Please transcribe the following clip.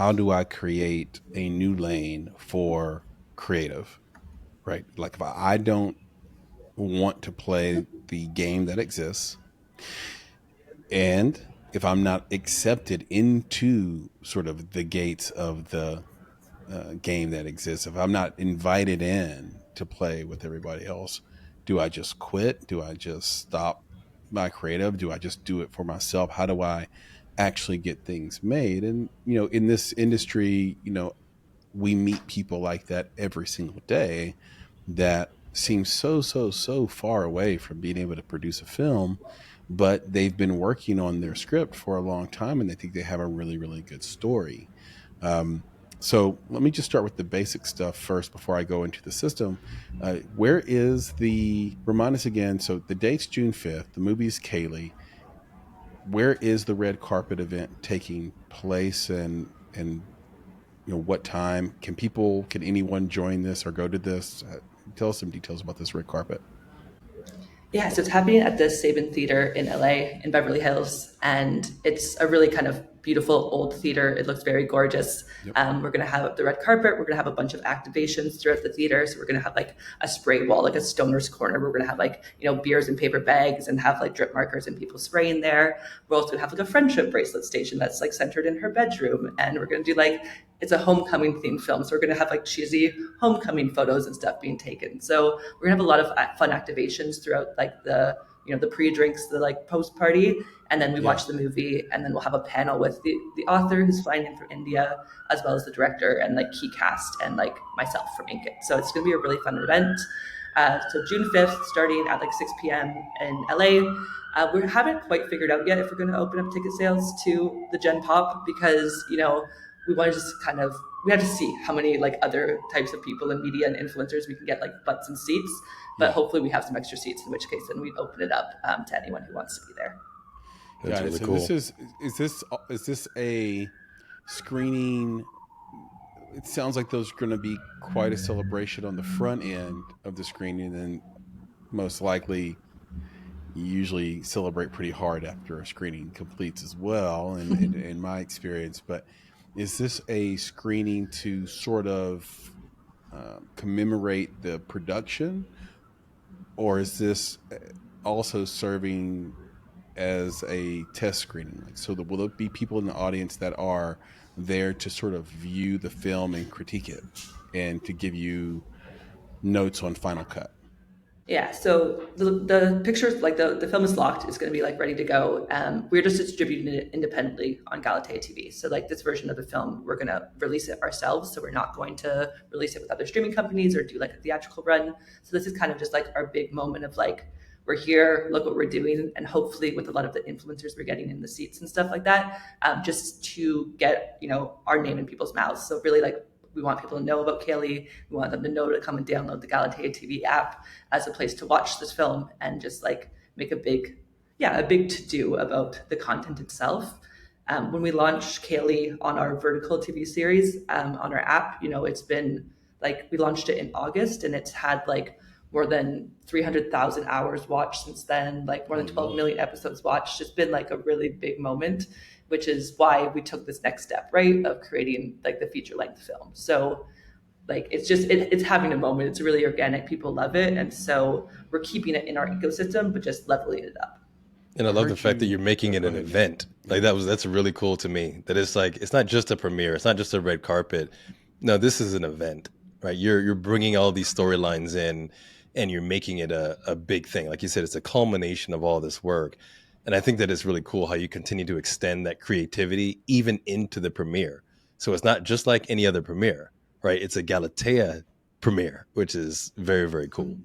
how do I create a new lane for creative, right? Like if I don't want to play the game that exists, and if I'm not accepted into sort of the gates of the game that exists, if I'm not invited in to play with everybody else, do I just quit? Do I just stop my creative? Do I just do it for myself? How do I actually get things made? And, in this industry, we meet people like that every single day that seem so far away from being able to produce a film, but they've been working on their script for a long time and they think they have a really, really good story. So let me just start with the basic stuff first before I go into the system. Remind us again, so the date's June 5th, the movie's Kaylee. Where is the red carpet event taking place, and what time? Can anyone join this or go to this? Tell us some details about this red carpet. Yeah, so it's happening at the Saban Theater in LA in Beverly Hills, and it's a really kind of beautiful old theater. It looks very gorgeous. Yep. We're going to have the red carpet. We're going to have a bunch of activations throughout the theater. So we're going to have like a spray wall, like a stoner's corner. We're going to have like, beers in paper bags and have like drip markers and people spraying there. We're also going to have like a friendship bracelet station that's like centered in her bedroom. And we're going to do like, it's a homecoming themed film. So we're going to have like cheesy homecoming photos and stuff being taken. So we're going to have a lot of fun activations throughout like the pre-drinks, the like post-party, and then we watch the movie, and then we'll have a panel with the author who's flying in from India, as well as the director and like key cast and like myself from Inkitt. So it's going to be a really fun event. So June 5th, starting at like 6 p.m. in LA. We haven't quite figured out yet if we're going to open up ticket sales to the Gen Pop, because, we want to just we have to see how many like other types of people in media and influencers we can get like butts and seats. But hopefully we have some extra seats, in which case then we open it up to anyone who wants to be there. That's really cool. Is this a screening? It sounds like those are going to be quite a celebration on the front end of the screening, and most likely you usually celebrate pretty hard after a screening completes as well, in my experience. But is this a screening to sort of commemorate the production, or is this also serving as a test screening? Like, so will there be people in the audience that are there to sort of view the film and critique it and to give you notes on final cut? Yeah, so the pictures, like the film is locked, it's going to be like ready to go. We're just distributing it independently on Galatea TV. So like this version of the film, we're going to release it ourselves. So we're not going to release it with other streaming companies or do like a theatrical run. So this is kind of just like our big moment of like, we're here, look what we're doing. And hopefully with a lot of the influencers we're getting in the seats and stuff like that, just to get, our name in people's mouths. So really like, we want people to know about Kaylee. We want them to know to come and download the Galatea TV app as a place to watch this film and just like make a big to-do about the content itself. When we launched Kaylee on our vertical TV series on our app, it's been like, we launched it in August and it's had like more than 300,000 hours watched since then, like more than 12 million episodes watched. It's been like a really big moment, which is why we took this next step, right, of creating like the feature length film. So like, it's just, it's having a moment. It's really organic. People love it. And so we're keeping it in our ecosystem, but just leveling it up. And I love the fact that you're making it an event. Like that's really cool to me. That it's like, it's not just a premiere. It's not just a red carpet. No, this is an event, right? You're bringing all these storylines in and you're making it a big thing. Like you said, it's a culmination of all this work. And I think that it's really cool how you continue to extend that creativity even into the premiere. So it's not just like any other premiere, right? It's a Galatea premiere, which is very, very cool.